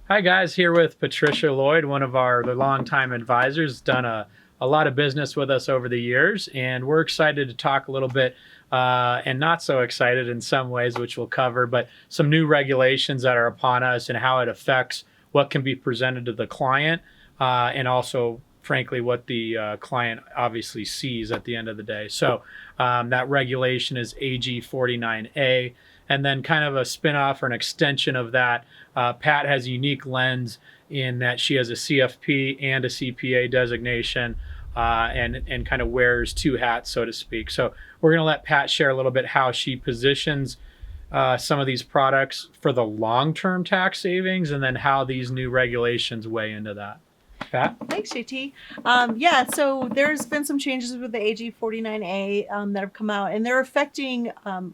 Hi guys, here with Patricia Lloyd, one of the longtime advisors, done a lot of business with us over the years, and we're excited to talk a little bit, and not so excited in some ways, which we'll cover, but some new regulations that are upon us and how it affects what can be presented to the client, and also, frankly, what the client obviously sees at the end of the day. So that regulation is AG 49A. And then kind of a spinoff or an extension of that, Pat has a unique lens in that she has a CFP and a CPA designation, and kind of wears two hats, so to speak. So we're going to let Pat share a little bit how she positions some of these products for the long-term tax savings, and then how these new regulations weigh into that. Pat? Thanks, JT. So there's been some changes with the AG 49A that have come out, and they're affecting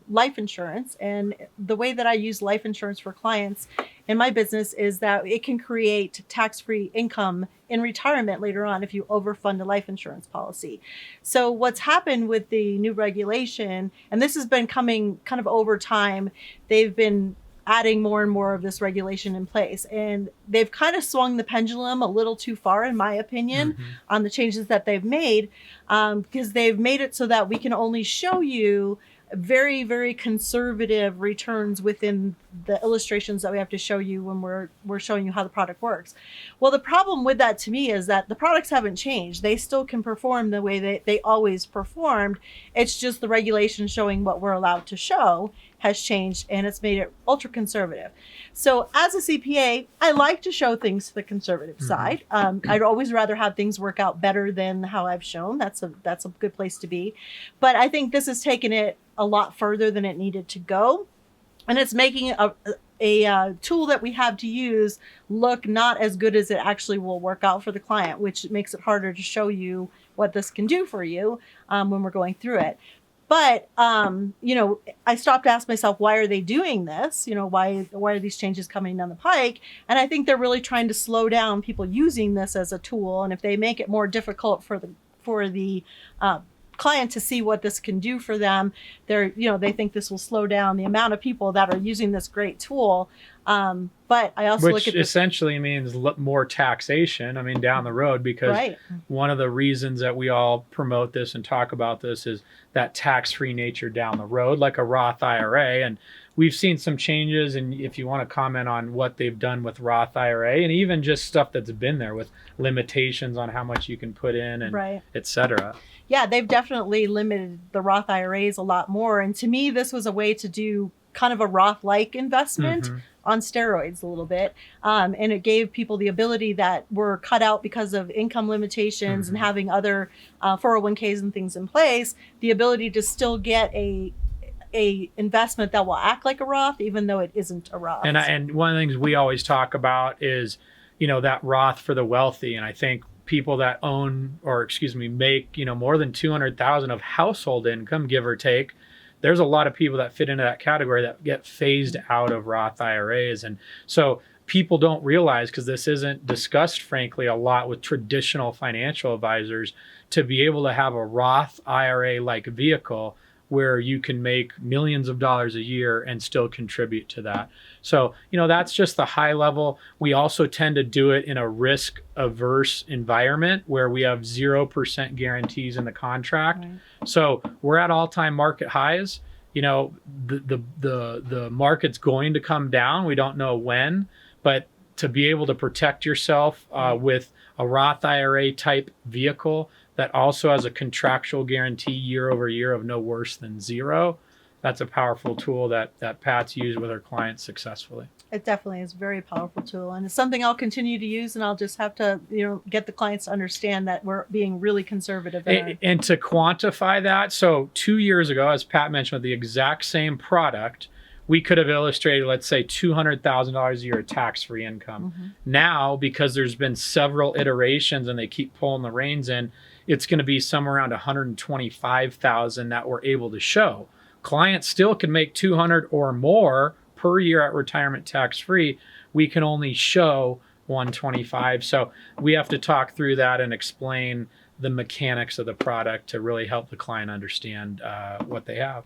life insurance. And the way that I use life insurance for clients in my business is that it can create tax-free income in retirement later on if you overfund a life insurance policy. So what's happened with the new regulation, and this has been coming kind of over time, they've been adding more and more of this regulation in place. And they've kind of swung the pendulum a little too far, in my opinion, on the changes that they've made, because they've made it so that we can only show you very, very conservative returns within the illustrations that we have to show you when we're showing you how the product works. Well, the problem with that to me is that the products haven't changed. They still can perform the way they always performed. It's just the regulation showing what we're allowed to show has changed, and it's made it ultra conservative. So as a CPA, I like to show things to the conservative side. I'd always rather have things work out better than how I've shown. That's a good place to be. But I think this has taken it a lot further than it needed to go. And it's making a tool that we have to use look not as good as it actually will work out for the client, which makes it harder to show you what this can do for you when we're going through it. But, I stopped to ask myself, why are they doing this? Why are these changes coming down the pike? And I think they're really trying to slow down people using this as a tool. And if they make it more difficult for the client to see what this can do for them, they think this will slow down the amount of people that are using this great tool. But I also Which essentially means more taxation, down the road, because one of the reasons that we all promote this and talk about this is that tax-free nature down the road, like a Roth IRA. And we've seen some changes, and if you want to comment on what they've done with Roth IRA, and even just stuff that's been there with limitations on how much you can put in and et cetera. Yeah, they've definitely limited the Roth IRAs a lot more. And to me, this was a way to do kind of a Roth-like investment on steroids a little bit. And it gave people the ability that were cut out because of income limitations and having other 401ks and things in place, the ability to still get a investment that will act like a Roth, even though it isn't a Roth. And one of the things we always talk about is, that Roth for the wealthy. And I think people that make, more than 200,000 of household income, give or take, there's a lot of people that fit into that category that get phased out of Roth IRAs. And so people don't realize, because this isn't discussed, frankly, a lot with traditional financial advisors, to be able to have a Roth IRA-like vehicle where you can make millions of dollars a year and still contribute to that. So, that's just the high level. We also tend to do it in a risk-averse environment where we have 0% guarantees in the contract. So we're at all-time market highs. The market's going to come down. We don't know when, but to be able to protect yourself with a Roth IRA type vehicle that also has a contractual guarantee year over year of no worse than zero, that's a powerful tool that Pat's used with her clients successfully. It definitely is a very powerful tool, and it's something I'll continue to use, and I'll just have to, get the clients to understand that we're being really conservative. And to quantify that, so 2 years ago, as Pat mentioned, with the exact same product, we could have illustrated, let's say, $200,000 a year of tax-free income. Now, because there's been several iterations and they keep pulling the reins in, it's going to be somewhere around $125,000 that we're able to show. Clients still can make $200,000 or more per year at retirement tax-free. We can only show $125,000. So we have to talk through that and explain the mechanics of the product to really help the client understand what they have.